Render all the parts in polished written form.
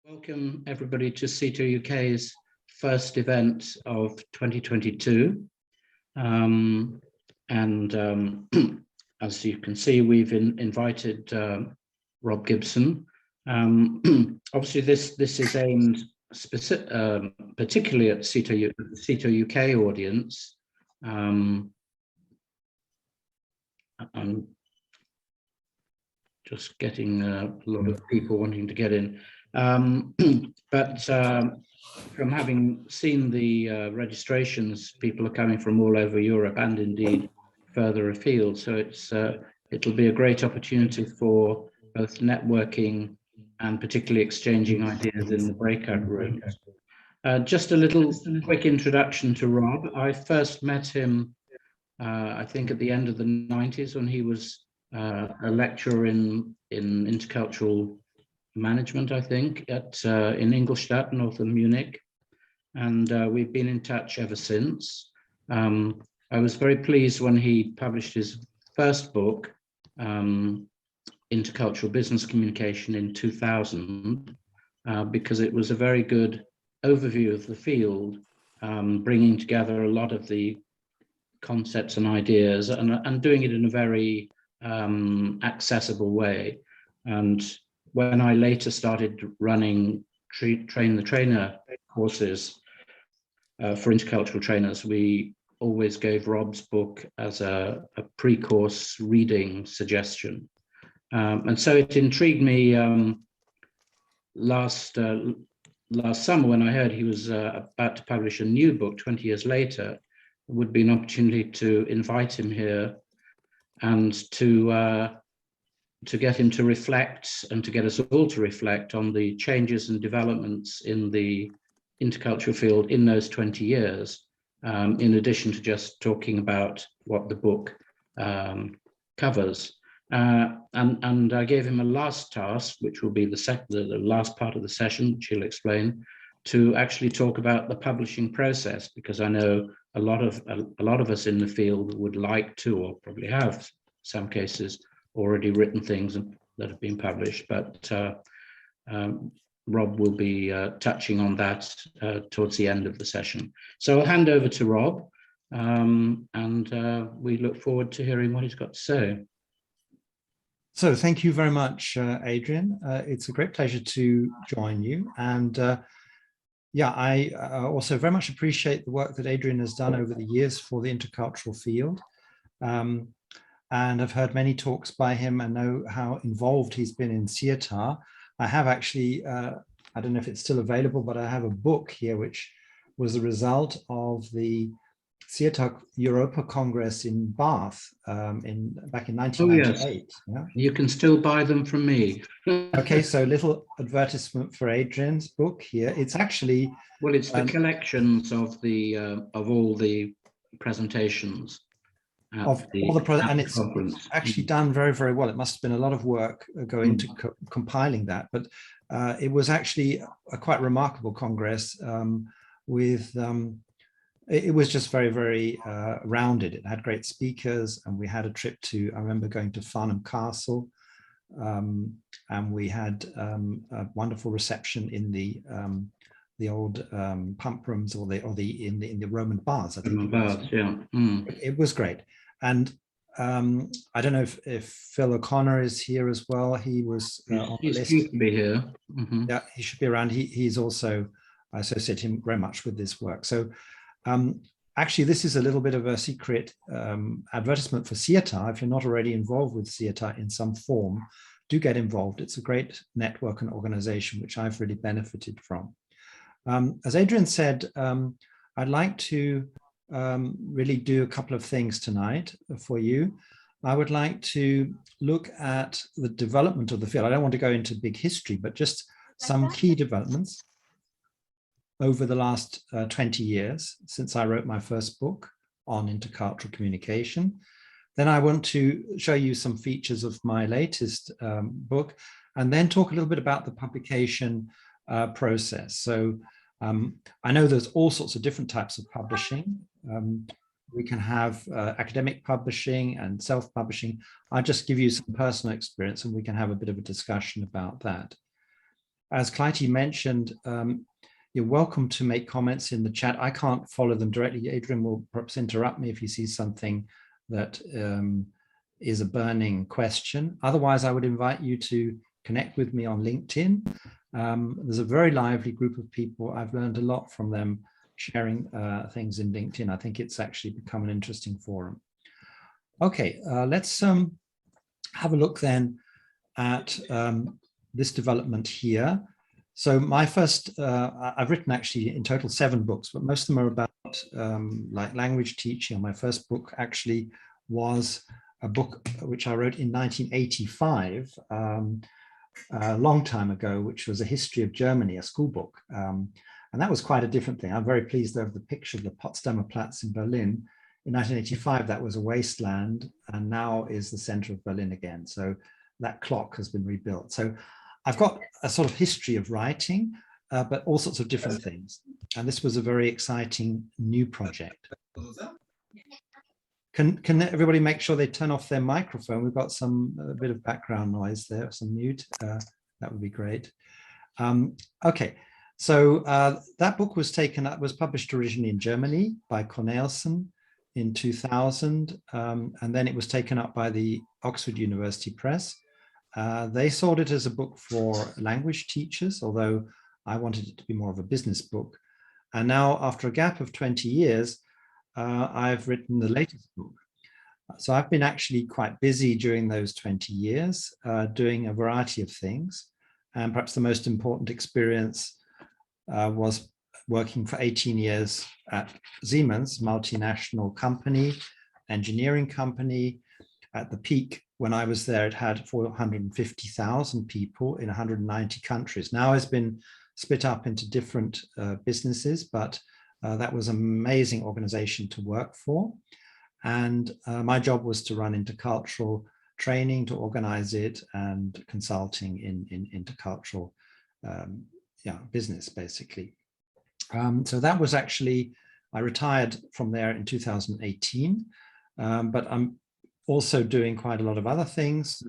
Welcome everybody to SIETAR UK's first event of 2022. As you can see, we've invited Rob Gibson. Obviously, this is aimed particularly at SIETAR UK audience. I'm just getting a lot of people wanting to get in. But from having seen the registrations, people are coming from all over Europe and indeed further afield. So it'll be a great opportunity for both networking and particularly exchanging ideas in the breakout rooms. Just a little quick introduction to Rob. I first met him, I think, at the end of the 90s when he was a lecturer in intercultural management, I think, in Ingolstadt, north of Munich, and we've been in touch ever since. I was very pleased when he published his first book, Intercultural Business Communication, in 2000, because it was a very good overview of the field, bringing together a lot of the concepts and ideas and doing it in a very accessible way. And when I later started running train the trainer courses for intercultural trainers, we always gave Rob's book as a pre-course reading suggestion. And so it intrigued me last summer when I heard he was about to publish a new book 20 years later. It would be an opportunity to invite him here and to get him to reflect and to get us all to reflect on the changes and developments in the intercultural field in those 20 years, in addition to just talking about what the book covers. And I gave him a last task, which will be the last part of the session, which he'll explain, to actually talk about the publishing process, because I know a lot of us in the field would like to, or probably have, some cases, already written things that have been published, but Rob will be touching on that towards the end of the session. So I'll hand over to Rob, and we look forward to hearing what he's got to say. So thank you very much, Adrian. It's a great pleasure to join you. And yeah, I also very much appreciate the work that Adrian has done over the years for the intercultural field. And I've heard many talks by him and know how involved he's been in SIETAR. I have actually, I don't know if it's still available, but I have a book here, which was a result of the SIETAR Europa Congress in Bath back in 1998. Oh, yes. Yeah? You can still buy them from me. Okay, so little advertisement for Adrian's book here. It's actually... Well, it's the collections of all the presentations. And it's actually done very, very well. It must have been a lot of work going into compiling that, but it was actually a quite remarkable congress it was just very, very rounded. It had great speakers, and we had a trip to, I remember going to Farnham Castle, and we had a wonderful reception in the old pump rooms, or in the Roman baths. I think yeah. It was great. And I don't know if Phil O'Connor is here as well. He was on the list. He should be here. Yeah, he should be around. He's also, I associate him very much with this work. So actually, this is a little bit of a secret advertisement for SIETAR. If you're not already involved with SIETAR in some form, do get involved. It's a great network and organization, which I've really benefited from. As Adrian said, I'd like to really do a couple of things tonight for you. I would like to look at the development of the field. I don't want to go into big history, but just some key developments over the last 20 years since I wrote my first book on intercultural communication. Then I want to show you some features of my latest book, and then talk a little bit about the publication process. So I know there's all sorts of different types of publishing. We can have academic publishing and self-publishing. I'll just give you some personal experience, and we can have a bit of a discussion about that. as Clytie mentioned, you're welcome to make comments in the chat. I can't follow them directly. Adrian will perhaps interrupt me if he sees something that is a burning question. Otherwise, I would invite you to connect with me on LinkedIn. There's a very lively group of people. I've learned a lot from them sharing things in LinkedIn. I think it's actually become an interesting forum. Okay, let's have a look then at this development here. So my first, I've written actually in total 7 books, but most of them are about like language teaching. My first book actually was a book which I wrote in 1985, a long time ago, which was a history of Germany, a school book. And that was quite a different thing. I'm very pleased of the picture of the Potsdamer Platz in Berlin. In 1985, that was a wasteland, and now is the center of Berlin again. So that clock has been rebuilt. So I've got a sort of history of writing, but all sorts of different things. And this was a very exciting new project. Can everybody make sure they turn off their microphone? We've got a bit of background noise there, some mute. That would be great. Okay, so that book was published originally in Germany by Cornelsen in 2000, and then it was taken up by the Oxford University Press. They sold it as a book for language teachers, although I wanted it to be more of a business book. And now, after a gap of 20 years, I've written the latest book. So I've been actually quite busy during those 20 years, doing a variety of things. And perhaps the most important experience was working for 18 years at Siemens, multinational company, engineering company. At the peak, when I was there, it had 450,000 people in 190 countries. Now it's been split up into different businesses, but that was an amazing organization to work for. And my job was to run intercultural training, to organize it, and consulting in intercultural business, basically. So that was actually, I retired from there in 2018, but I'm also doing quite a lot of other things.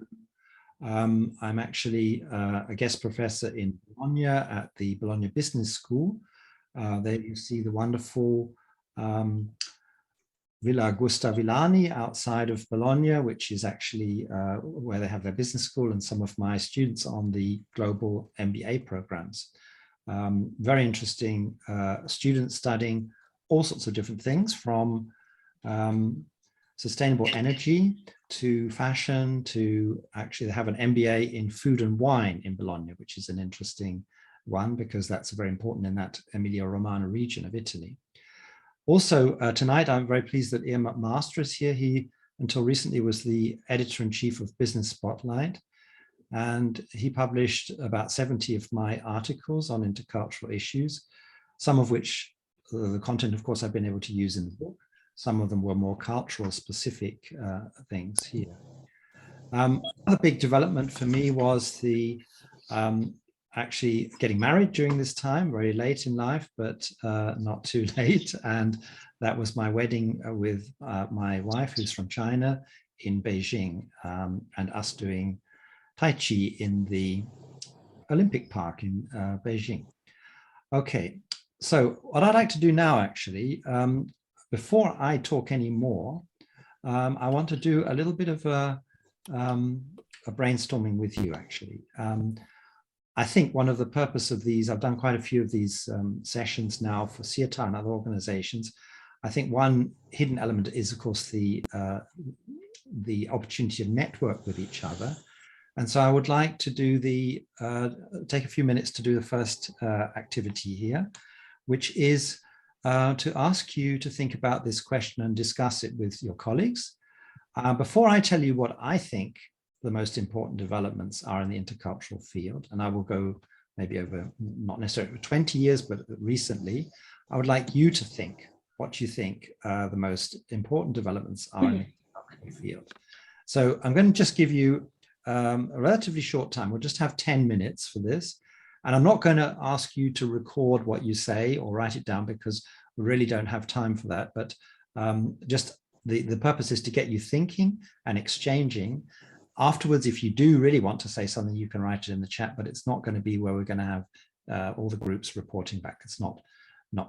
I'm actually a guest professor in Bologna at the Bologna Business School. There you see the wonderful Villa Gusta Villani outside of Bologna, which is actually where they have their business school, and some of my students on the global MBA programs. Very interesting students studying all sorts of different things, from sustainable energy to fashion to actually they have an MBA in food and wine in Bologna, which is an interesting one because that's very important in that Emilia-Romagna region of Italy. Also, tonight, I'm very pleased that Ian McMaster is here. He, until recently, was the editor-in-chief of Business Spotlight, and he published about 70 of my articles on intercultural issues, some of which, the content, of course, I've been able to use in the book. Some of them were more cultural specific things here. Another big development for me was the actually getting married during this time, very late in life, but not too late. And that was my wedding with my wife, who's from China, in Beijing, and us doing Tai Chi in the Olympic Park in Beijing. Okay, so what I'd like to do now, actually, before I talk any more, I want to do a little bit of a brainstorming with you, actually. I think one of the purpose of these, I've done quite a few of these sessions now for SIETAR and other organizations. I think one hidden element is, of course, the opportunity to network with each other. And so I would like to do take a few minutes to do the first activity here, which is to ask you to think about this question and discuss it with your colleagues. Before I tell you what I think the most important developments are in the intercultural field, and I will go maybe over not necessarily 20 years, but recently, I would like you to think what you think the most important developments are in the intercultural field. So I'm going to just give you a relatively short time. We'll just have 10 minutes for this. And I'm not going to ask you to record what you say or write it down because we really don't have time for that. But just the purpose is to get you thinking and exchanging Afterwards, if you do really want to say something, you can write it in the chat, but it's not going to be where we're going to have all the groups reporting back. It's not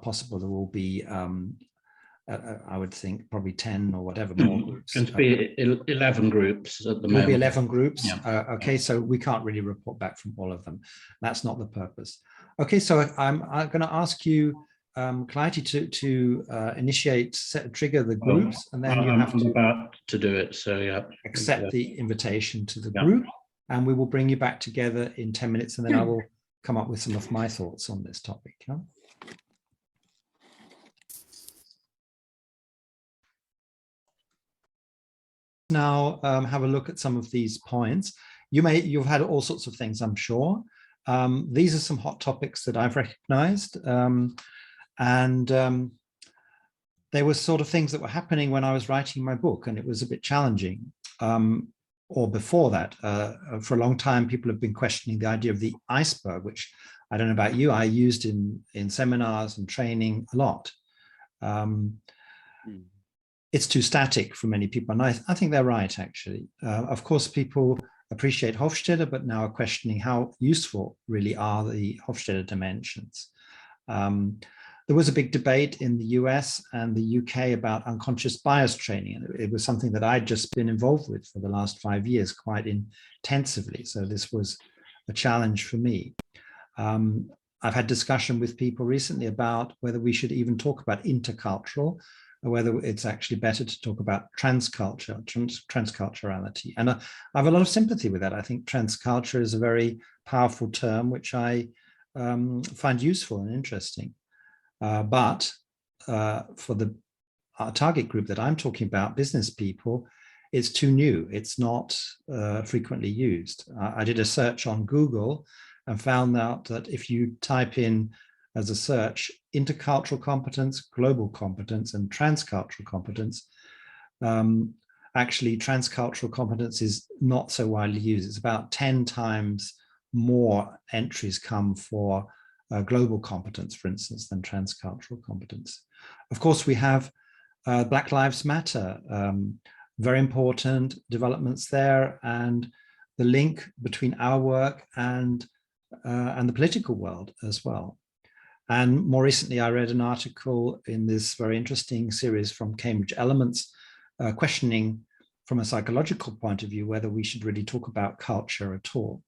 possible. There will be, I would think, probably 10 or whatever more groups. Going to be 11 groups at the moment. There will be 11 groups. Yeah. Okay, so we can't really report back from all of them. That's not the purpose. Okay, so I'm going to ask you, Clytie, to trigger the groups, and then you have to about to do it. So yeah, accept the invitation to the group, and we will bring you back together in 10 minutes, and then I will come up with some of my thoughts on this topic. Yeah? Now have a look at some of these points. You've had all sorts of things, I'm sure. These are some hot topics that I've recognized, and they were sort of things that were happening when I was writing my book, and it was a bit challenging. Or before that, for a long time, people have been questioning the idea of the iceberg, which I don't know about you, I used in seminars and training a lot. It's too static for many people, and I think they're right, actually. Of course, people appreciate Hofstede, but now are questioning how useful really are the Hofstede dimensions. There was a big debate in the US and the UK about unconscious bias training, and it was something that I'd just been involved with for the last 5 years quite intensively, so this was a challenge for me. I've had discussion with people recently about whether we should even talk about intercultural, or whether it's actually better to talk about transculturality. And I have a lot of sympathy with that. I think transculture is a very powerful term, which I find useful and interesting. But for the target group that I'm talking about, business people, it's too new. It's not frequently used. I did a search on Google and found out that if you type in as a search intercultural competence, global competence, and transcultural competence, actually transcultural competence is not so widely used. It's about 10 times more entries come for global competence, for instance, than transcultural competence. Of course, we have Black Lives Matter, very important developments there, and the link between our work and the political world as well. And more recently, I read an article in this very interesting series from Cambridge Elements, questioning from a psychological point of view whether we should really talk about culture at all.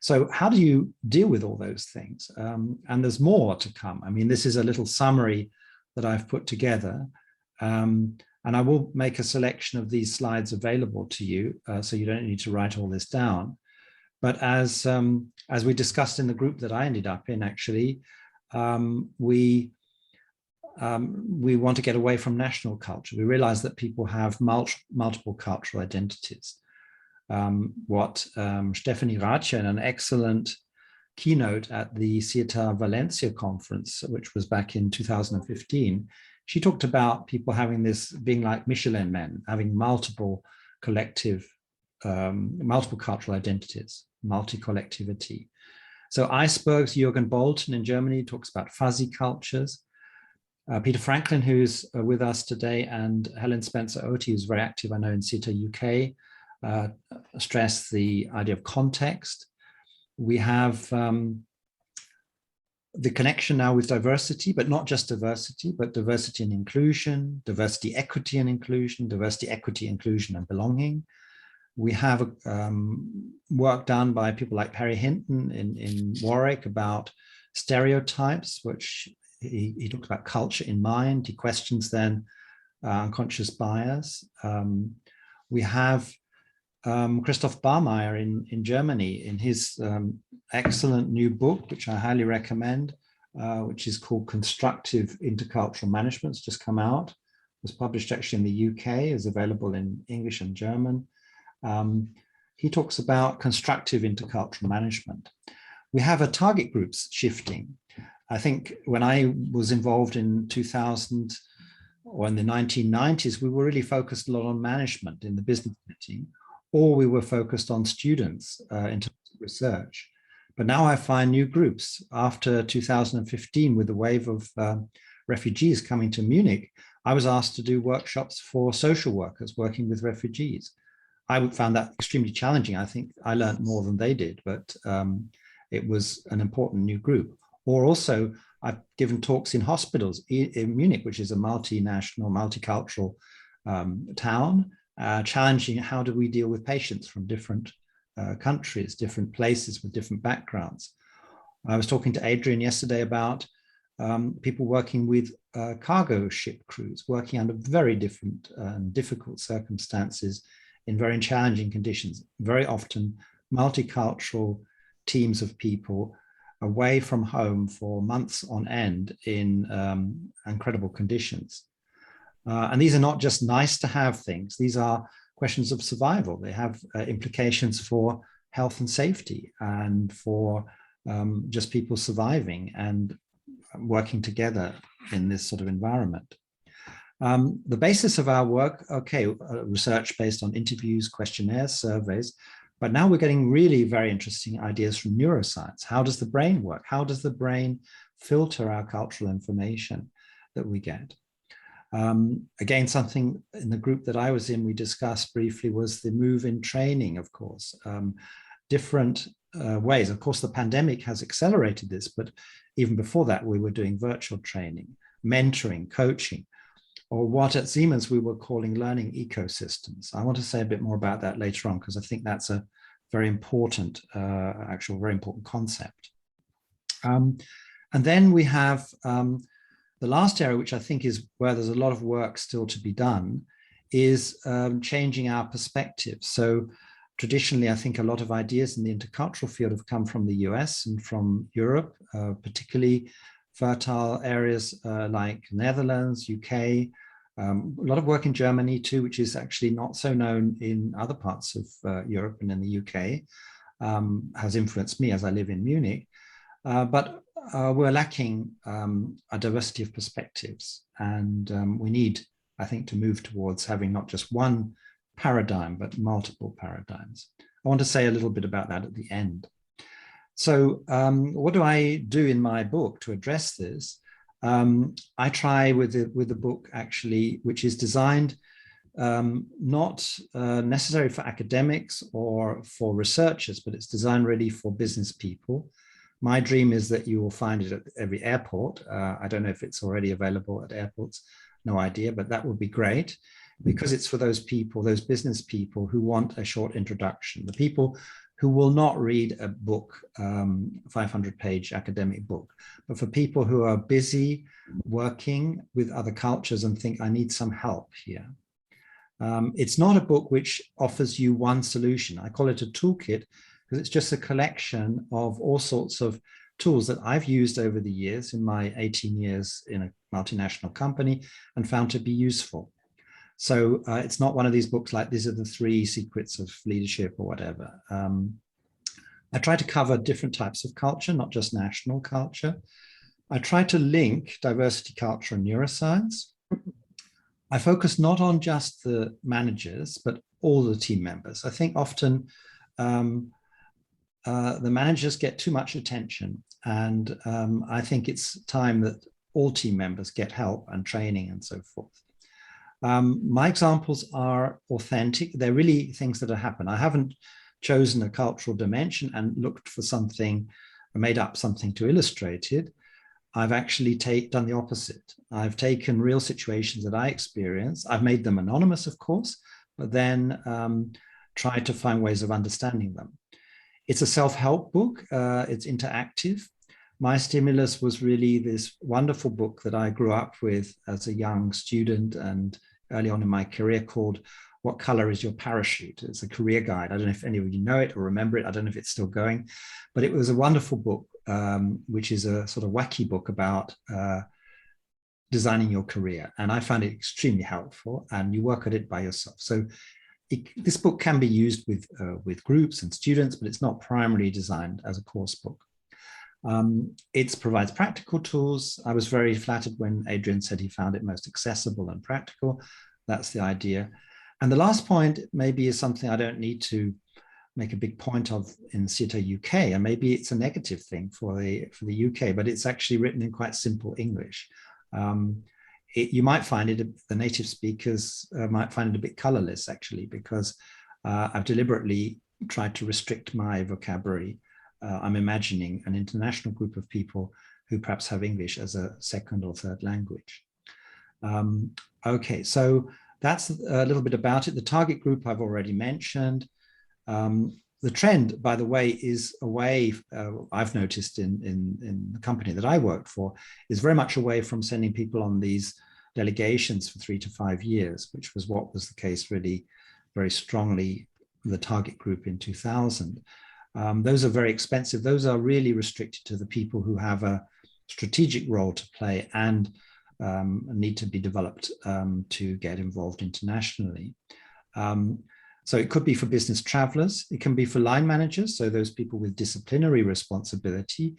So how do you deal with all those things? And there's more to come. I mean, this is a little summary that I've put together. And I will make a selection of these slides available to you, so you don't need to write all this down. But as we discussed in the group that I ended up in, actually, we want to get away from national culture. We realize that people have multiple cultural identities. What Stephanie Rache, in an excellent keynote at the SIETAR Valencia conference, which was back in 2015, she talked about people having this, being like Michelin men, having multiple collective, multiple cultural identities, multi-collectivity. So icebergs, Jürgen Bolton in Germany talks about fuzzy cultures. Peter Franklin, who's with us today, and Helen Spencer-Oty, who's very active, I know, in SIETAR UK, stress the idea of context. We have the connection now with diversity, but not just diversity, but diversity and inclusion, diversity, equity and inclusion, diversity, equity, inclusion and belonging. We have work done by people like Perry Hinton in Warwick about stereotypes, which he talked about culture in mind. He questions then unconscious bias. We have Christoph Barmeier in Germany in his excellent new book, which I highly recommend, which is called Constructive Intercultural Management. It's just come out. It was published actually in the UK, is available in English and German. He talks about constructive intercultural management. We have a target groups shifting. I think when I was involved in 2000 or in the 1990s, we were really focused a lot on management in the business setting, or we were focused on students in terms of research. But now I find new groups. After 2015, with the wave of refugees coming to Munich, I was asked to do workshops for social workers working with refugees. I found that extremely challenging. I think I learned more than they did, but it was an important new group. Or also, I've given talks in hospitals in Munich, which is a multinational, multicultural town, challenging how do we deal with patients from different countries, different places with different backgrounds. I was talking to Adrian yesterday about people working with cargo ship crews, working under very different and difficult circumstances in very challenging conditions, very often multicultural teams of people away from home for months on end in incredible conditions. And these are not just nice to have things, these are questions of survival. They have implications for health and safety and for just people surviving and working together in this sort of environment. The basis of our work, research based on interviews, questionnaires, surveys, but now we're getting really very interesting ideas from neuroscience. How does the brain work? How does the brain filter our cultural information that we get? Again, something in the group that I was in, we discussed briefly was the move in training, of course. Different ways. Of course, the pandemic has accelerated this, but even before that, we were doing virtual training, mentoring, coaching, or what at Siemens we were calling learning ecosystems. I want to say a bit more about that later on, because I think that's a very important, very important concept. And then we have the last area, which I think is where there's a lot of work still to be done, is changing our perspective. So traditionally, I think a lot of ideas in the intercultural field have come from the US and from Europe, particularly fertile areas like Netherlands, UK, a lot of work in Germany too, which is actually not so known in other parts of Europe and in the UK, has influenced me as I live in Munich. But we're lacking a diversity of perspectives, and we need, I think, to move towards having not just one paradigm, but multiple paradigms. I want to say a little bit about that at the end. So what do I do in my book to address this? I try with the book, actually, which is designed not necessary for academics or for researchers, but it's designed really for business people. My dream is that you will find it at every airport. I don't know if it's already available at airports, no idea, but that would be great, because it's for those people, those business people who want a short introduction, the people who will not read a book, 500-page academic book, but for people who are busy working with other cultures and think, I need some help here. It's not a book which offers you one solution. I call it a toolkit because it's just a collection of all sorts of tools that I've used over the years in my 18 years in a multinational company and found to be useful. So it's not one of these books like these are the 3 secrets of leadership or whatever. I try to cover different types of culture, not just national culture. I try to link diversity, culture, and neuroscience. I focus not on just the managers, but all the team members. I think often the managers get too much attention, and I think it's time that all team members get help and training and so forth. My examples are authentic. They're really things that have happened. I haven't chosen a cultural dimension and looked for something, made up something to illustrate it. I've actually done the opposite. I've taken real situations that I experienced. I've made them anonymous, of course, but then tried to find ways of understanding them. It's a self-help book. It's interactive. My stimulus was really this wonderful book that I grew up with as a young student and early on in my career, called What Color is Your Parachute? It's a career guide. I don't know if any of you know it or remember it. I don't know if it's still going, but it was a wonderful book, which is a sort of wacky book about designing your career. And I found it extremely helpful, and you work at it by yourself. So this book can be used with groups and students, but it's not primarily designed as a course book. It provides practical tools. I was very flattered when Adrian said he found it most accessible and practical. That's the idea. And the last point maybe is something I don't need to make a big point of in SIETAR UK, and maybe it's a negative thing for the UK, but it's actually written in quite simple English. You might find it, the native speakers might find it a bit colorless, actually, because I've deliberately tried to restrict my vocabulary. I'm imagining an international group of people who perhaps have English as a second or third language. Okay, so that's a little bit about it. The target group I've already mentioned. The trend, by the way, is away, I've noticed in the company that I worked for, is very much away from sending people on these delegations for 3 to 5 years, which was what was the case really very strongly the target group in 2000. Those are very expensive. Those are really restricted to the people who have a strategic role to play and need to be developed to get involved internationally. So it could be for business travelers, it can be for line managers, so those people with disciplinary responsibility,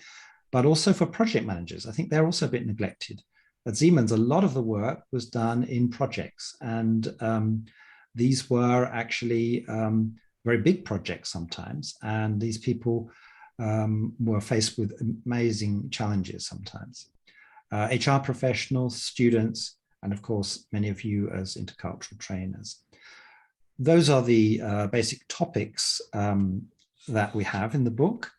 but also for project managers. I think they're also a bit neglected. At Siemens, a lot of the work was done in projects, and these were actually very big projects sometimes, and these people were faced with amazing challenges sometimes. HR professionals, students, and of course, many of you as intercultural trainers. Those are the basic topics that we have in the book.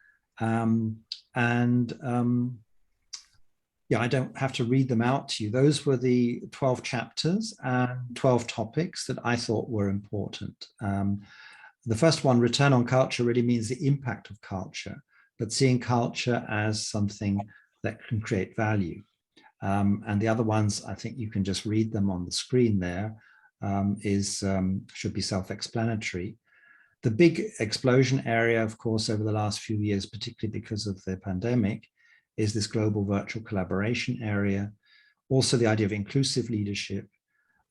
Yeah, I don't have to read them out to you. Those were the 12 chapters and 12 topics that I thought were important. The first one, return on culture, really means the impact of culture, but seeing culture as something that can create value. And the other ones, I think you can just read them on the screen there, should be self-explanatory. The big explosion area, of course, over the last few years, particularly because of the pandemic, is this global virtual collaboration area. Also the idea of inclusive leadership.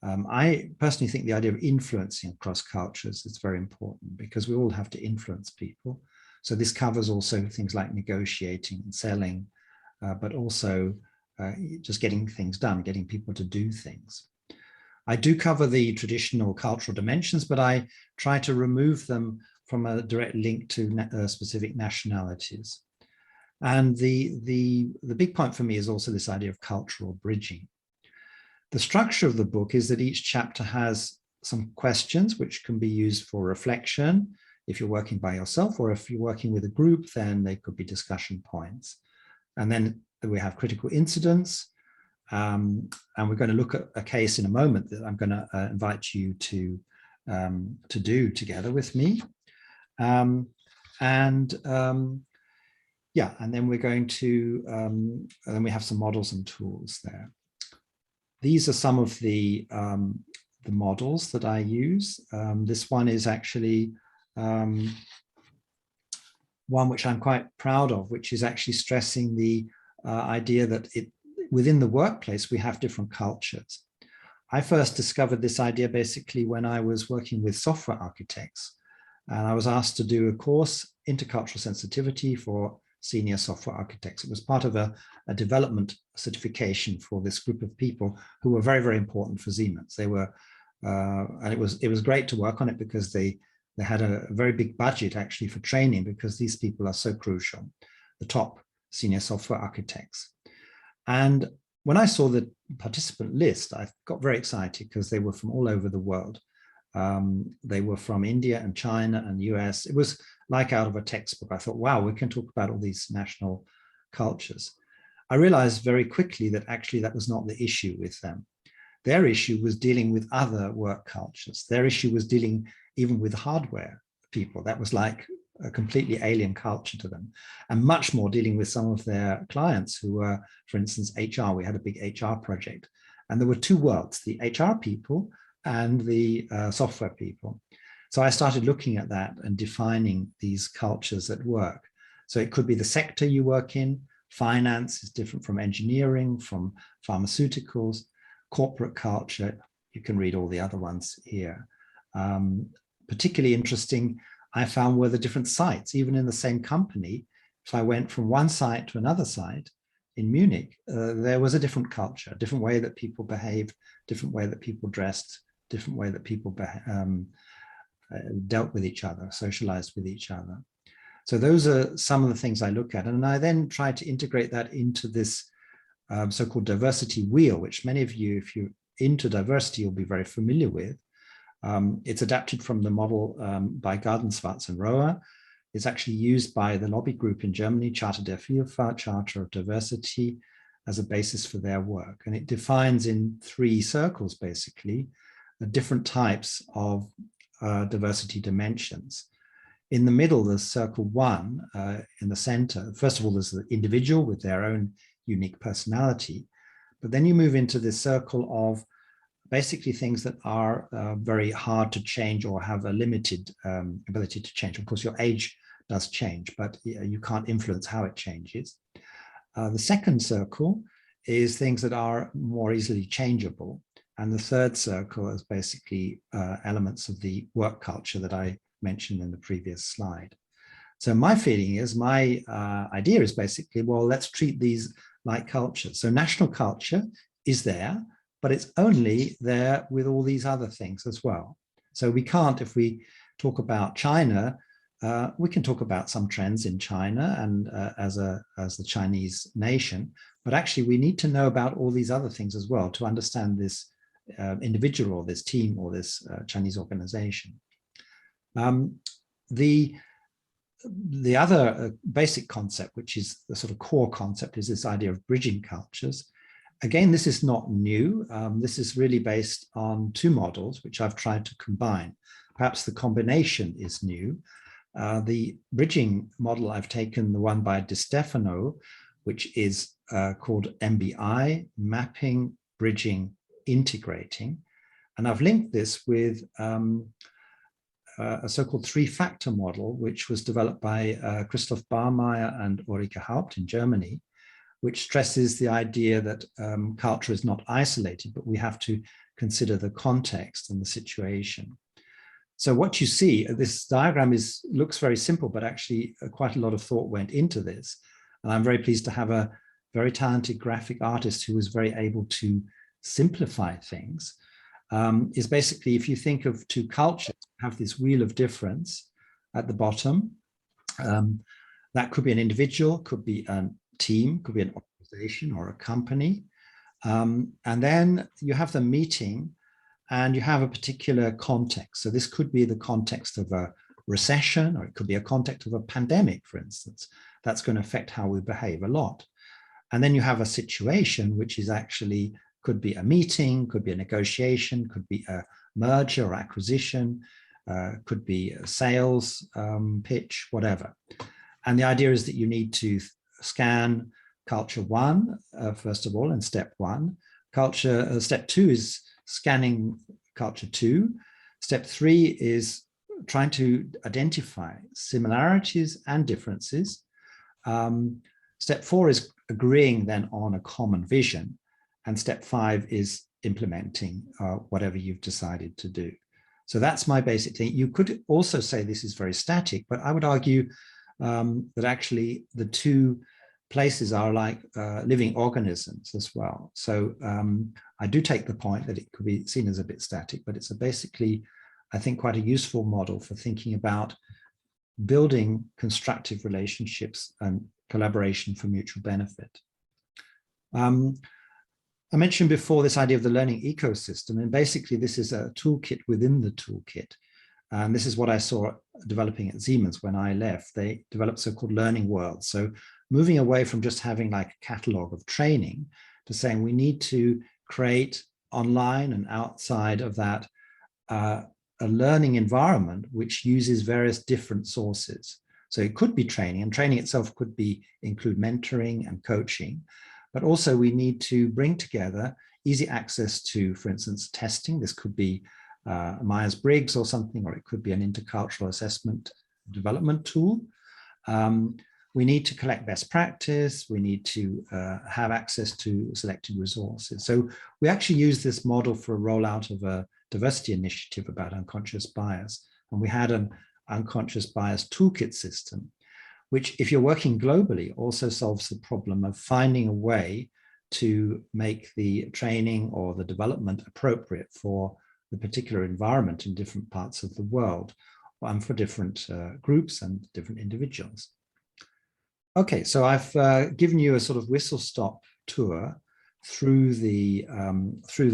I personally think the idea of influencing across cultures is very important because we all have to influence people. So this covers also things like negotiating and selling, but also just getting things done, getting people to do things. I do cover the traditional cultural dimensions, but I try to remove them from a direct link to specific nationalities. And the big point for me is also this idea of cultural bridging. The structure of the book is that each chapter has some questions which can be used for reflection. If you're working by yourself, or if you're working with a group, then they could be discussion points. And then we have critical incidents. And we're going to look at a case in a moment that I'm going to invite you to do together with me. Yeah, and then we're going to, then we have some models and tools there. These are some of the models that I use. This one is actually one which I'm quite proud of, which is actually stressing the idea that within the workplace, we have different cultures. I first discovered this idea basically when I was working with software architects, and I was asked to do a course, Intercultural Sensitivity for Senior Software Architects. It was part of a development certification for this group of people who were very, very important for Siemens. They were, and it was great to work on it because they had a very big budget actually for training, because these people are so crucial, the top senior software architects. And when I saw the participant list, I got very excited because they were from all over the world. They were from India and China and US. It was like out of a textbook. I thought, wow, we can talk about all these national cultures. I realized very quickly that actually that was not the issue with them. Their issue was dealing with other work cultures. Their issue was dealing even with hardware people. That was like a completely alien culture to them, and much more dealing with some of their clients who were, for instance, HR. We had a big HR project, and there were two worlds, the HR people and the software people. So I started looking at that and defining these cultures at work. So it could be the sector you work in. Finance is different from engineering, from pharmaceuticals, corporate culture. You can read all the other ones here. Particularly interesting, I found, were the different sites. Even in the same company, if I went from one site to another site in Munich, there was a different culture, a different way that people behaved, different way that people dressed, different way that people dealt with each other, socialized with each other. So those are some of the things I look at. And I then try to integrate that into this so-called diversity wheel, which many of you, if you're into diversity, you'll be very familiar with. It's adapted from the model by Gardenswartz and Rohr. It's actually used by the lobby group in Germany, Charta der Vielfalt, Charter of Diversity, as a basis for their work. And it defines in 3 circles, basically, different types of diversity dimensions. In the middle, there's circle 1 in the center. First of all, there's the individual with their own unique personality. But then you move into this circle of basically things that are very hard to change or have a limited ability to change. Of course, your age does change, but you can't influence how it changes. The second circle is things that are more easily changeable. And the third circle is basically elements of the work culture that I mentioned in the previous slide. So my feeling is, my idea is basically, well, let's treat these like cultures. So national culture is there, but it's only there with all these other things as well. So we can't, if we talk about China, we can talk about some trends in China and as the Chinese nation, but actually we need to know about all these other things as well to understand this individual or this team or this Chinese organization. The other basic concept, which is the sort of core concept, is this idea of bridging cultures. Again, this is not new. This is really based on 2 models, which I've tried to combine. Perhaps the combination is new. The bridging model, I've taken the one by Di Stefano, which is called MBI, Mapping, Bridging, Integrating. And I've linked this with a so-called 3-factor model, which was developed by Christoph Barmeyer and Ulrike Haupt in Germany, which stresses the idea that culture is not isolated, but we have to consider the context and the situation. So what you see, this diagram looks very simple, but actually quite a lot of thought went into this. And I'm very pleased to have a very talented graphic artist who was very able to simplify things. Is basically, if you think of 2 cultures, have this wheel of difference at the bottom. That could be an individual, could be a team, could be an organization or a company. And then you have them meeting and you have a particular context. So this could be the context of a recession, or it could be a context of a pandemic, for instance. That's going to affect how we behave a lot. And then you have a situation, which is actually could be a meeting, could be a negotiation, could be a merger or acquisition, could be a sales pitch, whatever. And the idea is that you need to scan culture 1, first of all, in step 1. Step 2 is scanning culture 2. Step 3 is trying to identify similarities and differences. Step 4 is agreeing then on a common vision. And step 5 is implementing whatever you've decided to do. So that's my basic thing. You could also say this is very static, but I would argue that actually the 2 places are like living organisms as well. So I do take the point that it could be seen as a bit static, but it's basically, I think, quite a useful model for thinking about building constructive relationships and collaboration for mutual benefit. I mentioned before this idea of the learning ecosystem, and basically this is a toolkit within the toolkit. And this is what I saw developing at Siemens when I left. They developed so-called learning worlds. So moving away from just having like a catalog of training to saying we need to create online and outside of that a learning environment which uses various different sources. So it could be training, and training itself could include mentoring and coaching. But also we need to bring together easy access to, for instance, testing. This could be Myers-Briggs or something, or it could be an intercultural assessment development tool. We need to collect best practice. We need to have access to selected resources. So we actually use this model for a rollout of a diversity initiative about unconscious bias. And we had an unconscious bias toolkit system, which, if you're working globally, also solves the problem of finding a way to make the training or the development appropriate for the particular environment in different parts of the world, and for different groups and different individuals. Okay, so I've given you a sort of whistle-stop tour through the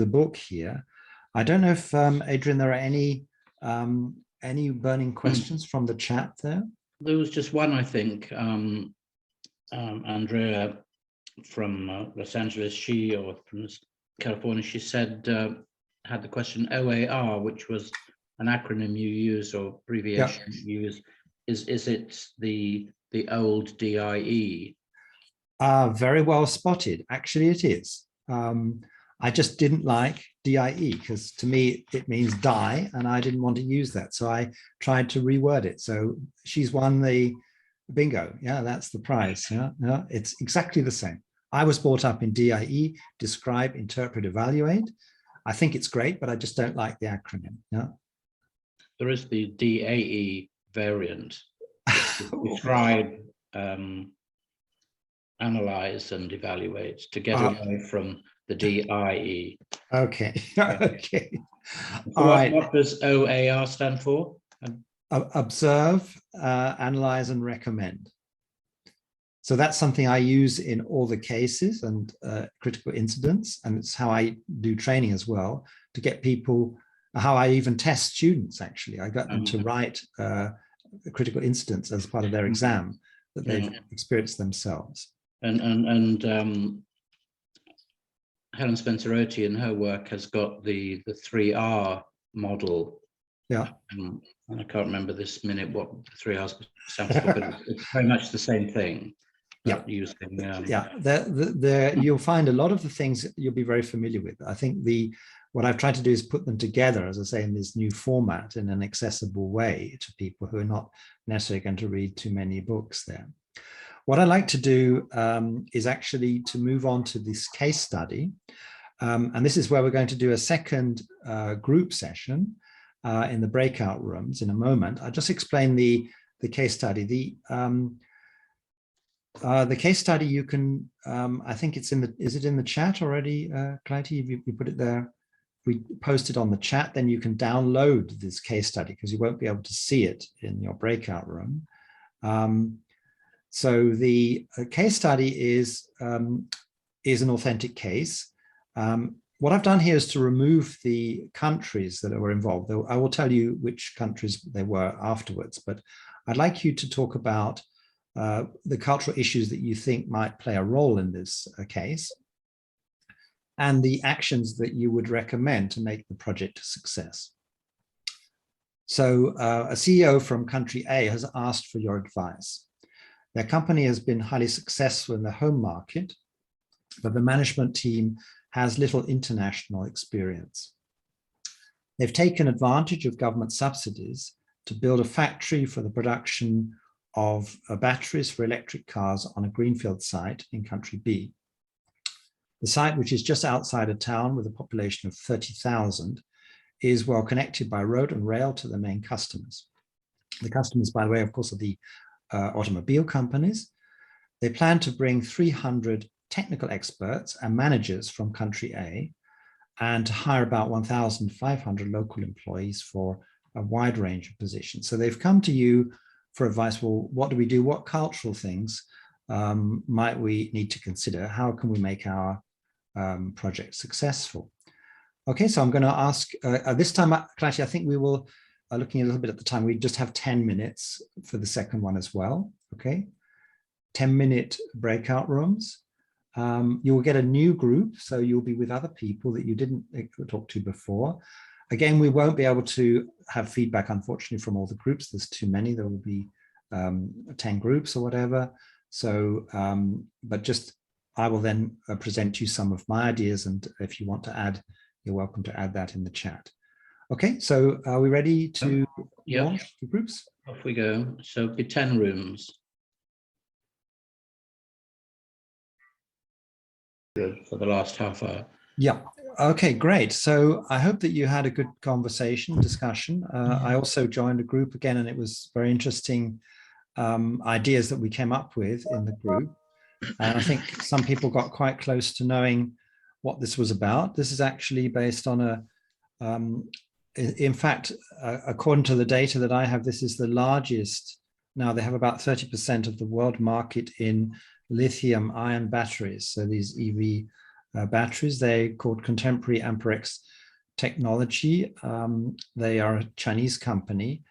book here. I don't know if, Adrian, there are any burning questions from the chat there? There was just one, I think. Andrea from Los Angeles, or from California, she said, had the question OAR, which was an acronym you use or abbreviation you use. Is it the old DIE? Very well spotted. Actually, it is. I just didn't like DIE because to me it means die, and I didn't want to use that. So I tried to reword it. So she's won the bingo. Yeah, that's the prize. Yeah, it's exactly the same. I was brought up in DIE, describe, interpret, evaluate. I think it's great, but I just don't like the acronym. Yeah. There is the DAE variant. Describe, analyze, and evaluate to get away from the DIE. Okay. Okay. So what does OAR stand for? Observe, analyze, and recommend. So that's something I use in all the cases and critical incidents, and it's how I do training as well to get people, how I even test students, actually. I got them to write critical incidents as part of their exam that they've experienced themselves. And Helen Spencer-Oti in her work has got the 3R model. Yeah. And I can't remember this minute what the 3R's stands for, but it's very much the same thing. Yeah. Using, you'll find a lot of the things you'll be very familiar with. I think what I've tried to do is put them together, as I say, in this new format in an accessible way to people who are not necessarily going to read too many books there. What I like to do is actually to move on to this case study. And this is where we're going to do a second group session in the breakout rooms in a moment. I'll just explain the case study. The case study you can, I think it's is it in the chat already, Clytie? You put it there. We post it on the chat, then you can download this case study because you won't be able to see it in your breakout room. So the case study is an authentic case. What I've done here is to remove the countries that were involved. I will tell you which countries they were afterwards, but I'd like you to talk about the cultural issues that you think might play a role in this case and the actions that you would recommend to make the project a success. So a CEO from country A has asked for your advice. Their company has been highly successful in the home market, but the management team has little international experience. They've taken advantage of government subsidies to build a factory for the production of batteries for electric cars on a greenfield site in country B. The site, which is just outside a town with a population of 30,000, is well connected by road and rail to the main customers. The customers, by the way, of course, are the automobile companies. They plan to bring 300 technical experts and managers from country A and to hire about 1,500 local employees for a wide range of positions. So they've come to you for advice. Well, what do we do? What cultural things might we need to consider? How can we make our project successful? Okay, so I'm going to ask this time, Clytie, I think we will, looking a little bit at the time, we just have 10 minutes for the second one as well. Okay, 10-minute breakout rooms. You will get a new group, so you'll be with other people that you didn't talk to before. Again, we won't be able to have feedback, unfortunately, from all the groups. There's too many. There will be 10 groups or whatever. So, but just, I will then present you some of my ideas. And if you want to add, you're welcome to add that in the chat. Okay, so are we ready to launch the groups? Off we go. So it'll be 10 rooms. For the last half hour. Yeah. Okay, great. So I hope that you had a good discussion. I also joined a group again, and it was very interesting ideas that we came up with in the group. And I think some people got quite close to knowing what this was about. This is actually based on in fact, according to the data that I have, this is the largest. Now they have about 30% of the world market in lithium-ion batteries. So these EV batteries, they're called contemporary Amperex technology. They are a Chinese company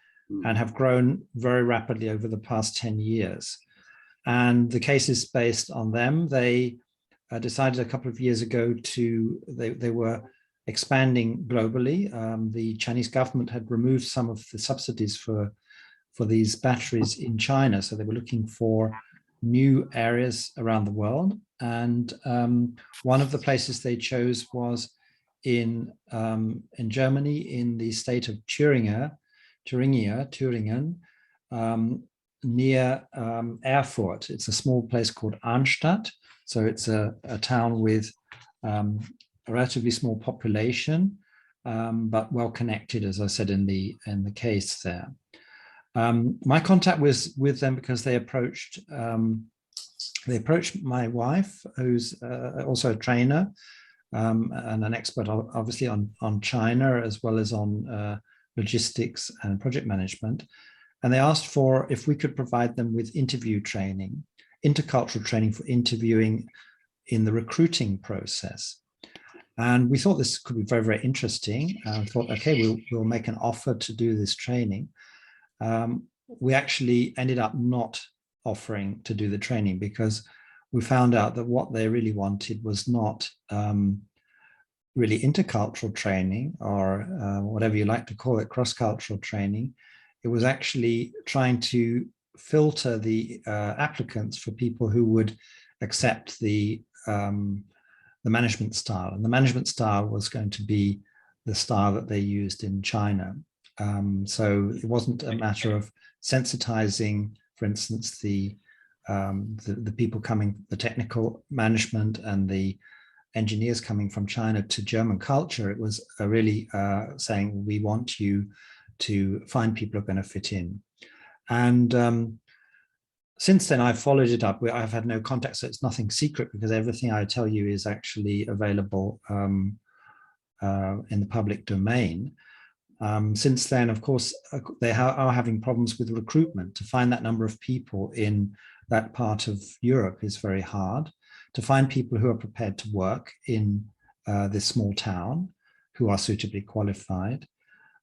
and have grown very rapidly over the past 10 years. And the case is based on them. They decided a couple of years ago they were expanding globally. The Chinese government had removed some of the subsidies for these batteries in China. So they were looking for new areas around the world. And one of the places they chose was in Germany, in the state of Thüringen, near Erfurt. It's a small place called Arnstadt. So it's a town with a relatively small population, but well connected, as I said in the case there. My contact was with them because they approached my wife, who's also a trainer and an expert, obviously, on China, as well as on logistics and project management. And they asked for if we could provide them with interview training, intercultural training for interviewing in the recruiting process. And we thought this could be very, very interesting. I thought, okay, we'll make an offer to do this training. We actually ended up not offering to do the training because we found out that what they really wanted was not really intercultural training, or whatever you like to call it, cross-cultural training. It was actually trying to filter the applicants for people who would accept the management style. And the management style was going to be the style that they used in China. So it wasn't a matter of sensitizing, for instance, the people coming, the technical management and the engineers coming from China to German culture. It was really saying, we want you to find people who are going to fit in. And since then, I've followed it up. I've had no contact, so it's nothing secret because everything I tell you is actually available in the public domain. Since then, of course, they are having problems with recruitment. To find that number of people in that part of Europe is very hard. To find people who are prepared to work in this small town, who are suitably qualified.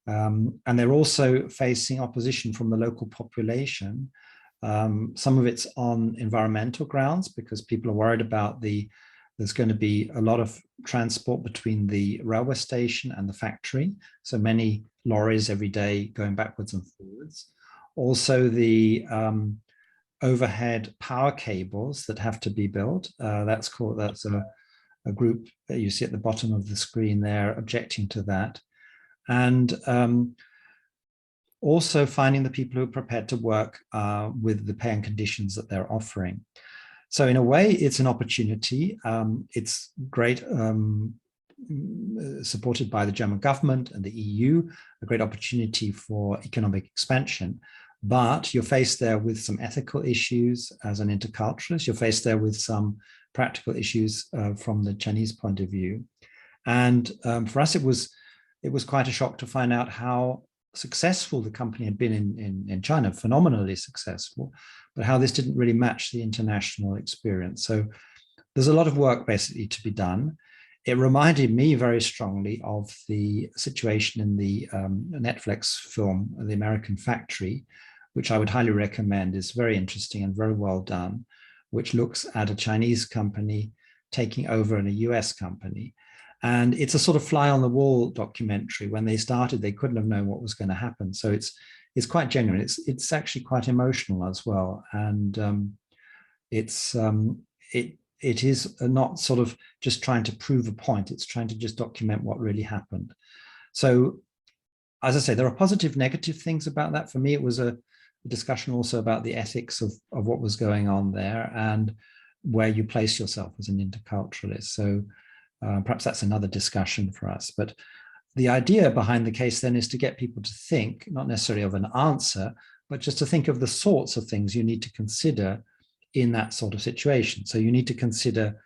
And they're also facing opposition from the local population. Some of it's on environmental grounds because people are worried about there's going to be a lot of transport between the railway station and the factory. So many lorries every day going backwards and forwards. Also the overhead power cables that have to be built. That's a group that you see at the bottom of the screen there objecting to that. And also finding the people who are prepared to work with the pay and conditions that they're offering. So in a way, it's an opportunity. It's great, supported by the German government and the EU, a great opportunity for economic expansion. But you're faced there with some ethical issues as an interculturalist. You're faced there with some practical issues from the Chinese point of view. And for us, it was quite a shock to find out how successful the company had been in China, phenomenally successful, but how this didn't really match the international experience. So there's a lot of work basically to be done. It reminded me very strongly of the situation in the Netflix film, The American Factory, which I would highly recommend. Is very interesting and very well done, which looks at a Chinese company taking over a US company. And it's a sort of fly on the wall documentary. When they started, they couldn't have known what was going to happen. So it's quite genuine. It's actually quite emotional as well. And it is not sort of just trying to prove a point. It's trying to just document what really happened. So as I say, there are positive, negative things about that. For me, it was a discussion also about the ethics of what was going on there and where you place yourself as an interculturalist. So perhaps that's another discussion for us. But the idea behind the case then is to get people to think, not necessarily of an answer, but just to think of the sorts of things you need to consider in that sort of situation. So you need to consider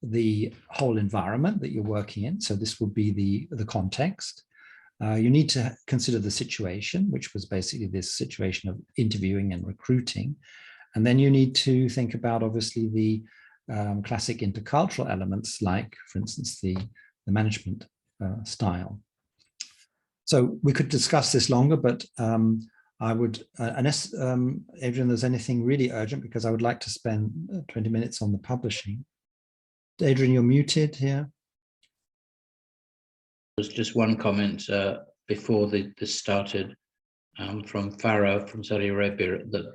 the whole environment that you're working in. So this would be the context. You need to consider the situation, which was basically this situation of interviewing and recruiting. And then you need to think about, obviously, the classic intercultural elements, like, for instance, the management style. So we could discuss this longer, but I would, unless, Adrian, there's anything really urgent, because I would like to spend 20 minutes on the publishing. Adrian, you're muted here. There's just one comment before this started from Farah from Saudi Arabia that,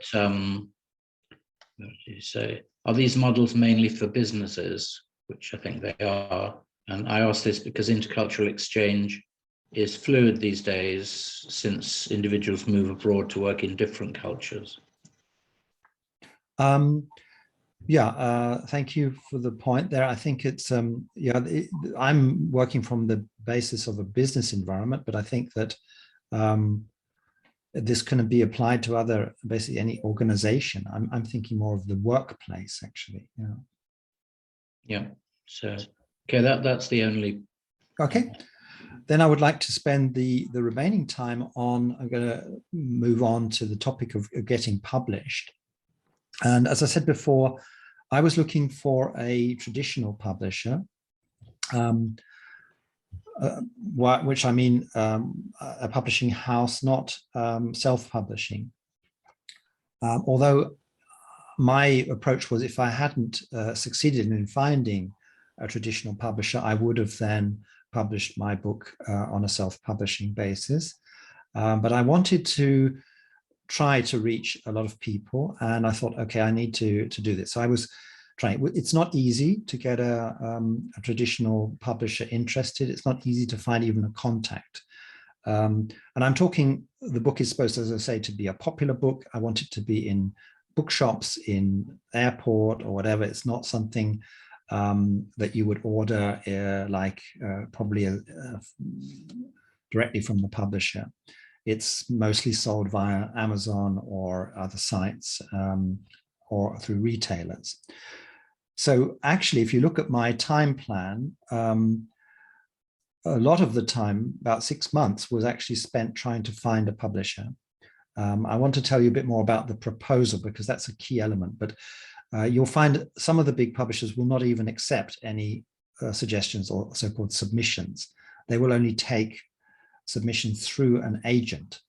what did you say? Are these models mainly for businesses? Which I think they are. And I ask this because intercultural exchange is fluid these days, since individuals move abroad to work in different cultures. Thank you for the point there. I think it's, I'm working from the basis of a business environment, but I think that this can be applied to other, basically any organization. I'm thinking more of the workplace, actually. Yeah. So, okay, that's the only. Okay. Then I would like to spend the remaining time on, I'm going to move on to the topic of getting published. And as I said before, I was looking for a traditional publisher, which I mean a publishing house, not self-publishing. Although my approach was, if I hadn't succeeded in finding a traditional publisher, I would have then published my book on a self-publishing basis. But I wanted to try to reach a lot of people, and I thought, okay, I need to do this. So I was trying. It's not easy to get a traditional publisher interested. It's not easy to find even a contact. And I'm talking, the book is supposed, as I say, to be a popular book. I want it to be in bookshops, in airport or whatever. It's not something that you would order probably directly from the publisher. It's mostly sold via Amazon or other sites or through retailers. So actually, if you look at my time plan, a lot of the time, about 6 months, was actually spent trying to find a publisher. I want to tell you a bit more about the proposal, because that's a key element, but you'll find some of the big publishers will not even accept any suggestions or so-called submissions. They will only take submissions through an agent.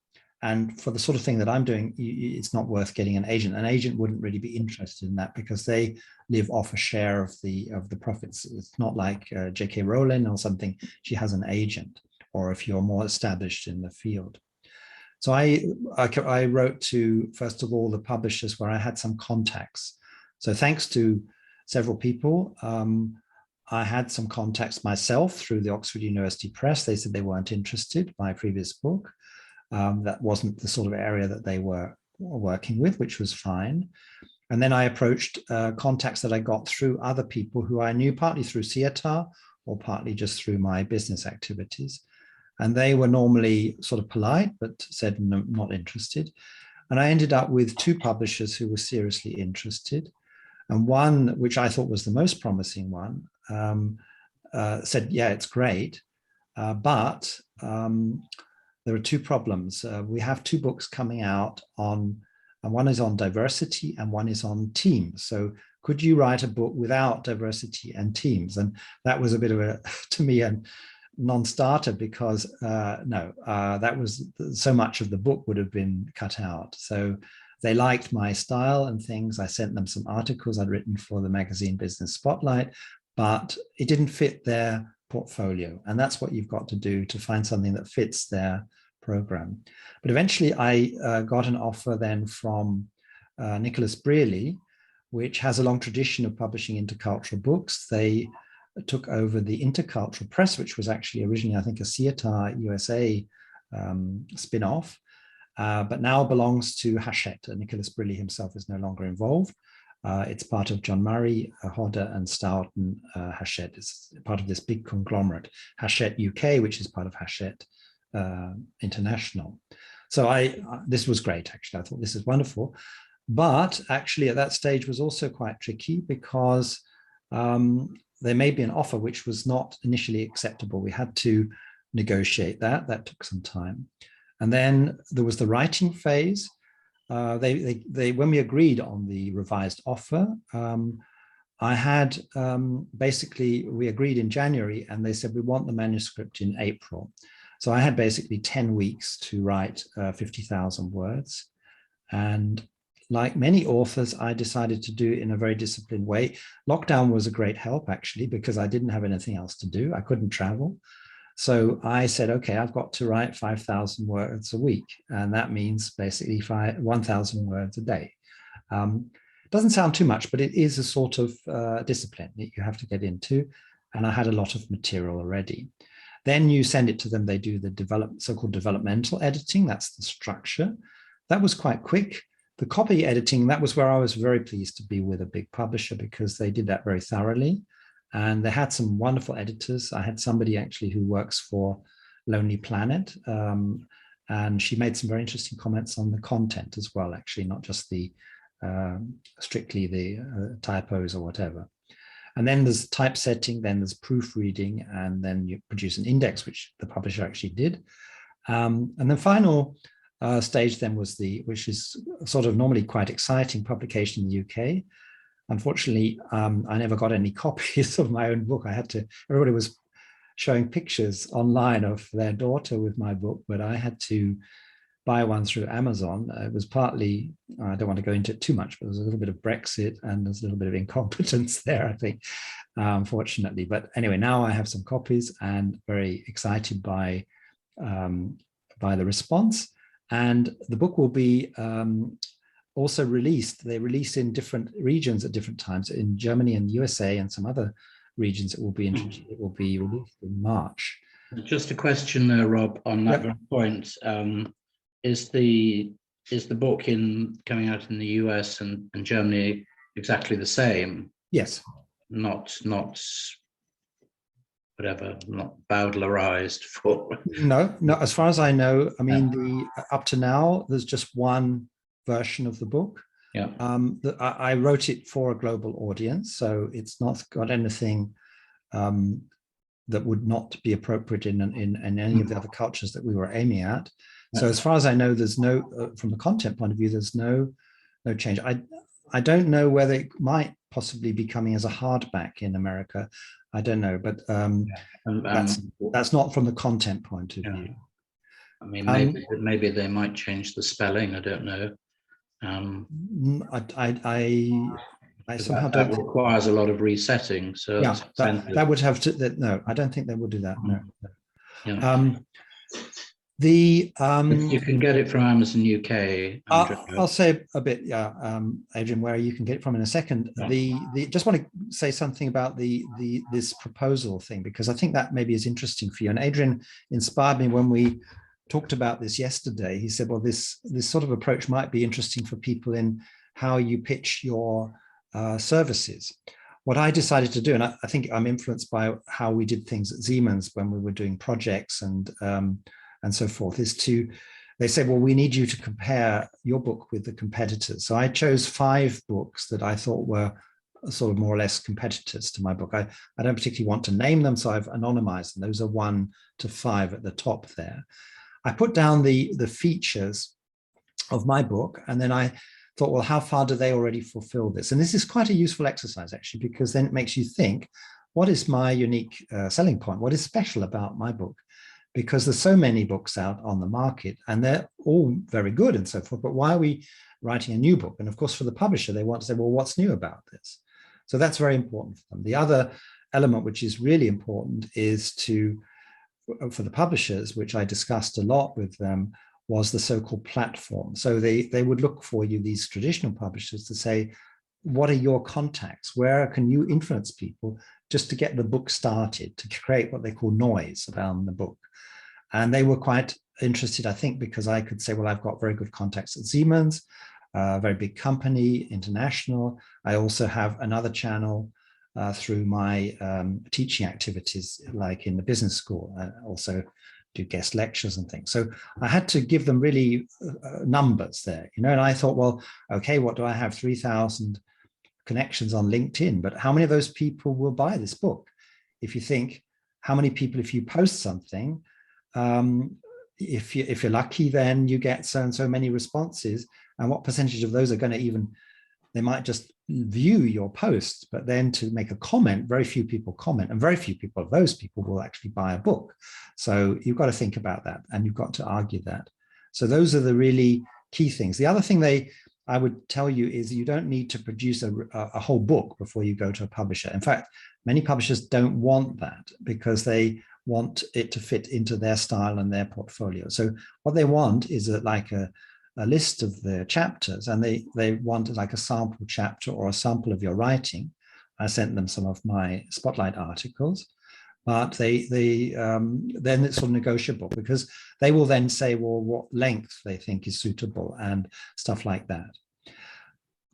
And for the sort of thing that I'm doing, it's not worth getting an agent. An agent wouldn't really be interested in that, because they live off a share of the profits. It's not like J.K. Rowling or something. She has an agent, or if you're more established in the field. So I wrote to, first of all, the publishers where I had some contacts. So thanks to several people, I had some contacts myself through the Oxford University Press. They said they weren't interested. My previous book, that wasn't the sort of area that they were working with, which was fine. And then I approached contacts that I got through other people who I knew, partly through SIETAR or partly just through my business activities. And they were normally sort of polite, but said no, not interested. And I ended up with 2 publishers who were seriously interested. And one, which I thought was the most promising one, said, yeah, it's great, but there are 2 problems. We have 2 books coming out on, and one is on diversity and one is on teams. So could you write a book without diversity and teams? And that was a bit of a, to me, a non-starter, because that was, so much of the book would have been cut out. So they liked my style and things. I sent them some articles I'd written for the magazine Business Spotlight, but it didn't fit their portfolio. And that's what you've got to do to find something that fits their program. But eventually I got an offer then from Nicholas Brearley, which has a long tradition of publishing intercultural books. They took over the Intercultural Press, which was actually originally, I think, a SIETAR USA spin-off, but now belongs to Hachette. Nicholas Brearley himself is no longer involved. It's part of John Murray, Hodder and Stoughton Hachette. It's part of this big conglomerate, Hachette UK, which is part of Hachette International. So this was great, actually. I thought this is wonderful. But actually at that stage was also quite tricky, because there may be an offer which was not initially acceptable. We had to negotiate that. That took some time. And then there was the writing phase. When we agreed on the revised offer, I had basically, we agreed in January, and they said, we want the manuscript in April. So I had basically 10 weeks to write 50,000 words. And like many authors, I decided to do it in a very disciplined way. Lockdown was a great help, actually, because I didn't have anything else to do. I couldn't travel. So I said, okay, I've got to write 5,000 words a week. And that means basically 1,000 words a day. Doesn't sound too much, but it is a sort of discipline that you have to get into. And I had a lot of material already. Then you send it to them. They do the so-called developmental editing. That's the structure. That was quite quick. The copy editing, that was where I was very pleased to be with a big publisher, because they did that very thoroughly. And they had some wonderful editors. I had somebody actually who works for Lonely Planet. And she made some very interesting comments on the content as well, actually, not just the strictly the typos or whatever. And then there's typesetting, then there's proofreading, and then you produce an index, which the publisher actually did. And the final stage then was which is sort of normally quite exciting, publication in the UK. Unfortunately, I never got any copies of my own book. Everybody was showing pictures online of their daughter with my book, but I had to buy one through Amazon. It was partly, I don't want to go into it too much, but there's a little bit of Brexit and there's a little bit of incompetence there, I think, unfortunately. But anyway, now I have some copies and very excited by the response. And the book will be also released. They release in different regions at different times. In Germany and USA and some other regions, it will be released in March. Just a question, Rob, on that very point. Is the book coming out in the US and Germany exactly the same? Yes. Not whatever, not Bowdlerized for. No. As far as I know, I mean, up to now, there's just one version of the book. Yeah. I wrote it for a global audience, so it's not got anything that would not be appropriate in any of the other cultures that we were aiming at. So as far as I know, there's no, from the content point of view, there's no change. I don't know whether it might possibly be coming as a hardback in America. I don't know, but that's not from the content point of view. I mean, maybe they might change the spelling. I don't know. I somehow that requires a lot of resetting. So yeah, that would have to. No, I don't think they would do that. No. Yeah. You can get it from Amazon UK. I'll say a bit, Adrian, where you can get it from in a second. Yeah. Just want to say something about this proposal thing, because I think that maybe is interesting for you. And Adrian inspired me when we talked about this yesterday. He said, well, this sort of approach might be interesting for people in how you pitch your services. What I decided to do, and I think I'm influenced by how we did things at Siemens when we were doing projects and so forth, is they said, well, we need you to compare your book with the competitors. So I chose 5 books that I thought were sort of more or less competitors to my book. I don't particularly want to name them, so I've anonymized them. Those are 1 to 5 at the top there. I put down the features of my book, and then I thought, well, how far do they already fulfill this? And this is quite a useful exercise, actually, because then it makes you think, what is my unique selling point? What is special about my book? Because there's so many books out on the market and they're all very good and so forth, but why are we writing a new book? And of course, for the publisher, they want to say, well, what's new about this? So that's very important for them. The other element, which is really important, is for the publishers, which I discussed a lot with them, was the so-called platform. So they would look for you, these traditional publishers, to say, what are your contacts? Where can you influence people just to get the book started, to create what they call noise around the book? And they were quite interested, I think, because I could say, well, I've got very good contacts at Siemens, a very big company, international. I also have another channel through my teaching activities, like in the business school. I also do guest lectures and things. So I had to give them really numbers there, and I thought, well, okay, what do I have? 3,000 connections on LinkedIn, but how many of those people will buy this book? If you think, how many people, if you post something, if you're lucky, then you get so and so many responses, and what percentage of those are going to even they might just view your post, but then to make a comment, very few people comment, and very few people of those people will actually buy a book. So you've got to think about that, and you've got to argue that. So those are the really key things. The other thing I would tell you is you don't need to produce a whole book before you go to a publisher. In fact, many publishers don't want that because they want it to fit into their style and their portfolio. So what they want is like a list of the chapters, and they want like a sample chapter or a sample of your writing. I sent them some of my spotlight articles, but then it's sort of negotiable because they will then say, well, what length they think is suitable and stuff like that.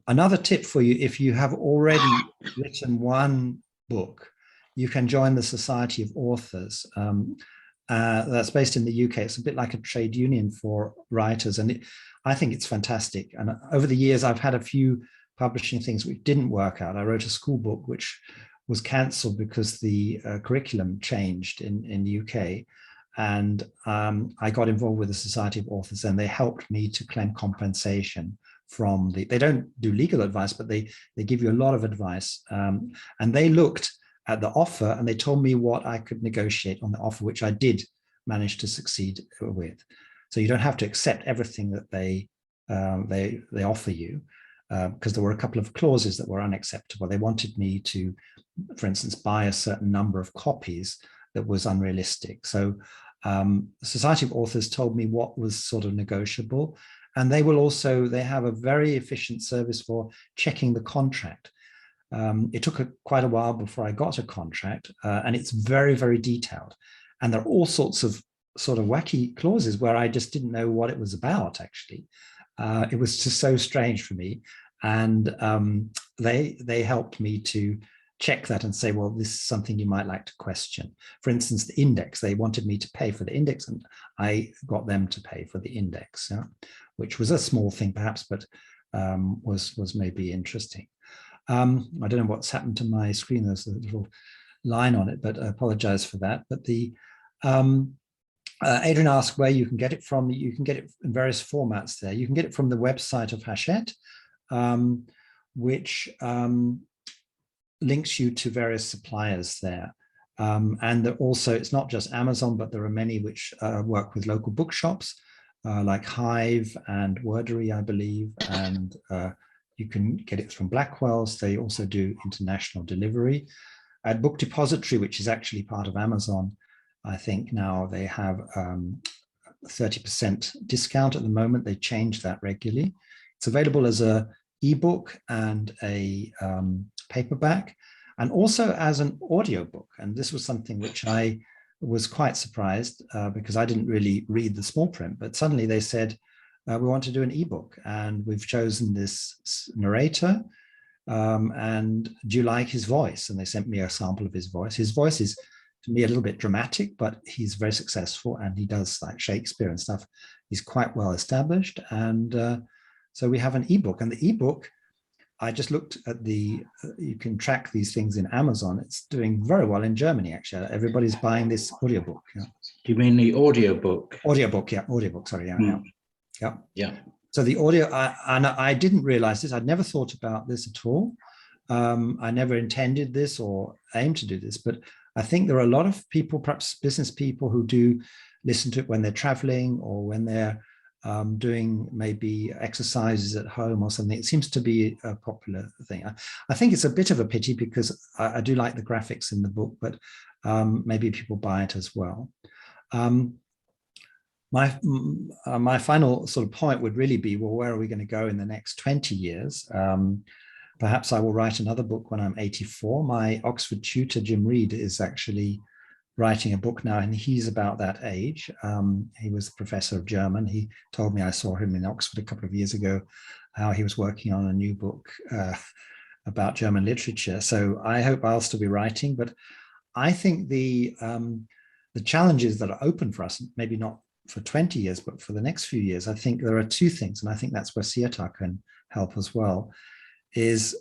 Another tip for you, if you have already written one book, you can join the Society of Authors. That's based in the UK. It's a bit like a trade union for writers, and I think it's fantastic. And over the years, I've had a few publishing things which didn't work out. I wrote a school book which was cancelled because the curriculum changed in the UK, and I got involved with the Society of Authors, and they helped me to claim compensation from they don't do legal advice, but they give you a lot of advice, and they looked at the offer and they told me what I could negotiate on the offer, which I did manage to succeed with. So you don't have to accept everything that they offer you, because there were a couple of clauses that were unacceptable. They wanted me to, for instance, buy a certain number of copies that was unrealistic. So the Society of Authors told me what was sort of negotiable, and they have a very efficient service for checking the contract. It took quite a while before I got a contract, and it's very, very detailed. And there are all sorts of sort of wacky clauses where I just didn't know what it was about, actually. It was just so strange for me. And they helped me to check that and say, well, this is something you might like to question. For instance, the index, they wanted me to pay for the index, and I got them to pay for the index, which was a small thing perhaps, but was maybe interesting. I don't know what's happened to my screen. There's a little line on it, but I apologize for that. But the Adrian asked where you can get it from. You can get it in various formats there. You can get it from the website of Hachette, which links you to various suppliers there. And also, it's not just Amazon, but there are many which work with local bookshops, like Hive and Wordery, I believe, and you can get it from Blackwell's. They also do international delivery. At Book Depository, which is actually part of Amazon, I think now they have 30% discount at the moment. They change that regularly. It's available as an ebook and a paperback, and also as an audiobook. And this was something which I was quite surprised because I didn't really read the small print, but suddenly they said, we want to do an ebook, and we've chosen this narrator, and do you like his voice? And they sent me a sample of his voice. His voice is, to me, a little bit dramatic, but he's very successful, and he does like Shakespeare and stuff. He's quite well established, and so we have an ebook. And the ebook, I just looked at you can track these things in Amazon. It's doing very well in Germany, actually. Everybody's buying this audiobook. Yeah. Do you mean the audiobook? Audiobook, yeah, audiobook, sorry, yeah. Yeah. So the audio, I didn't realize this. I'd never thought about this at all. I never intended this or aimed to do this, but I think there are a lot of people, perhaps business people, who do listen to it when they're traveling or when they're doing maybe exercises at home or something. It seems to be a popular thing. I think it's a bit of a pity because I do like the graphics in the book, but maybe people buy it as well. My final sort of point would really be, well, where are we going to go in the next 20 years? Perhaps I will write another book when I'm 84. My Oxford tutor, Jim Reed, is actually writing a book now, and he's about that age. He was a professor of German. He told me, I saw him in Oxford a couple of years ago, how he was working on a new book about German literature. So I hope I'll still be writing, but I think the challenges that are open for us, maybe not for 20 years, but for the next few years, I think there are two things, and I think that's where SIETAR can help as well, is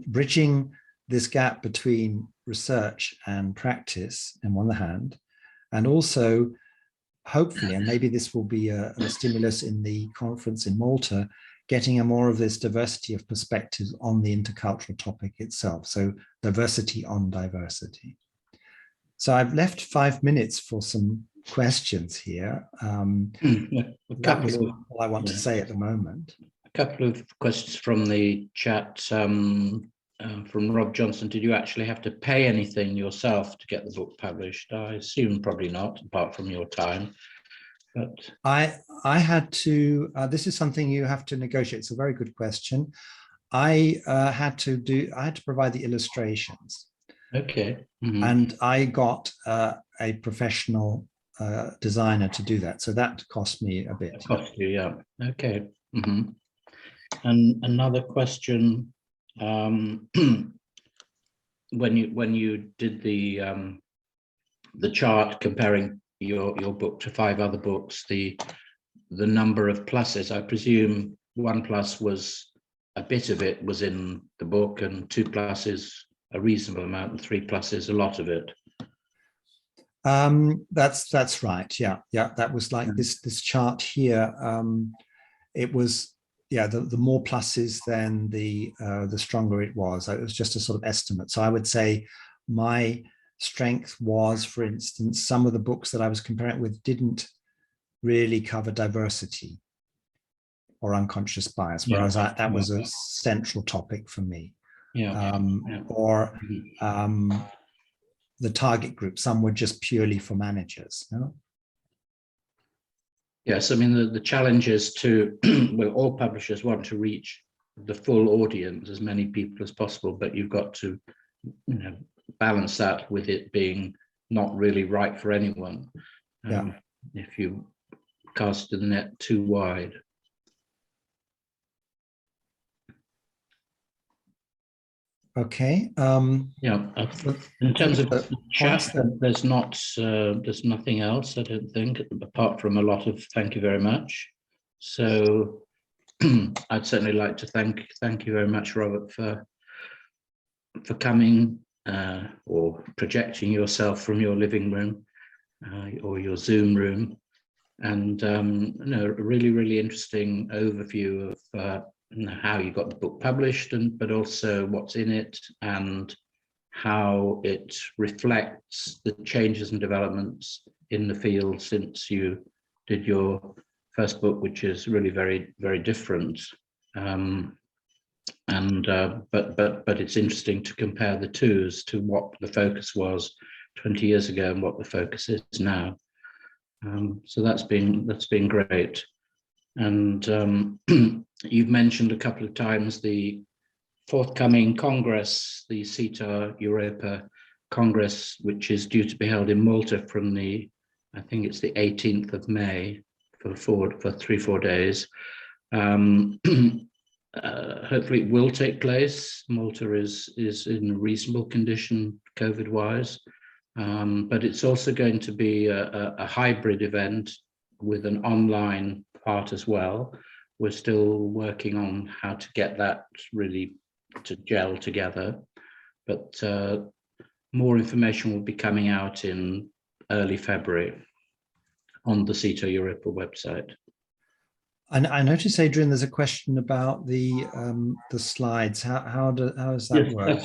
bridging this gap between research and practice on one hand, and also hopefully, and maybe this will be a stimulus in the conference in Malta, getting a more of this diversity of perspectives on the intercultural topic itself. So diversity on diversity. So I've left 5 minutes for some questions here. That was all I want to say at the moment. A couple of questions from the chat. From Rob Johnson, did you actually have to pay anything yourself to get the book published? I assume probably not, apart from your time. But I had to, this is something you have to negotiate. It's a very good question. I had to provide the illustrations. Okay. And I got a professional designer to do that. So that cost me a bit. It cost you, yeah. Okay. And another question, when you did the chart comparing your book to 5 other books, the number of pluses, I presume 1 plus was a bit of it was in the book, and 2 pluses a reasonable amount, and 3 pluses a lot of it. That's right. Yeah. That was like this chart here. It was, yeah, the more pluses, then the stronger it was. It was just a sort of estimate. So I would say my strength was, for instance, some of the books that I was comparing with didn't really cover diversity or unconscious bias, whereas that was a central topic for me. Or the target group, some were just purely for managers. No? Yes, I mean, the challenge is to, well, all publishers want to reach the full audience, as many people as possible, but you've got to, balance that with it being not really right for anyone. If you cast the net too wide. Okay. In terms of the chat, there's nothing else, I don't think, apart from a lot of thank you very much. So I'd certainly like to thank you very much, Robert, for coming or projecting yourself from your living room or your Zoom room, and a really interesting overview of how you got the book published, but also what's in it and how it reflects the changes and developments in the field since you did your first book, which is really very different. But it's interesting to compare the two as to what the focus was 20 years ago and what the focus is now. So that's been great. And you've mentioned a couple of times the forthcoming Congress, the SIETAR Europa Congress, which is due to be held in Malta from I think it's the 18th of May for 3-4 days. Hopefully it will take place. Malta is in reasonable condition COVID-wise, but it's also going to be a hybrid event with an online part as well. We're still working on how to get that really to gel together, but more information will be coming out in early February on the SIETAR Europa website. And I noticed, Adrian, there's a question about the slides. How does that work?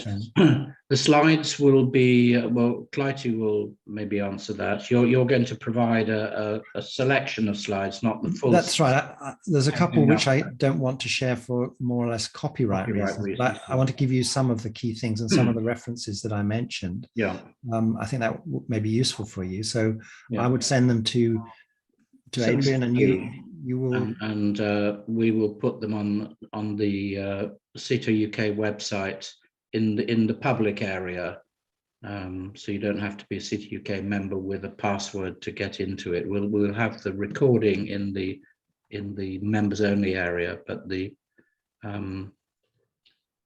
The slides will be, well, Clytie will maybe answer that. You're going to provide a selection of slides, not the full. That's right. There's a couple which I don't want to share for more or less copyright reasons, but I want to give you some of the key things and some of the references that I mentioned. Yeah. I think that may be useful for you. So I would send them to Adrian, and you will, and we will put them on the SIETAR UK website in the public area, so you don't have to be a SIETAR UK member with a password to get into it. We'll have the recording in the members only area, but the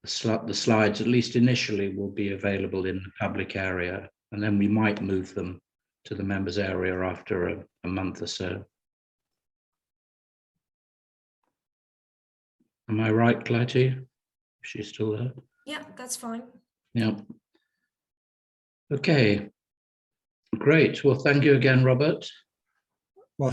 slides, at least initially, will be available in the public area, and then we might move them to the members area after a month or so. Am I right, Clytie? She's still there? Yeah, that's fine. Yeah. Okay. Great. Well, thank you again, Robert.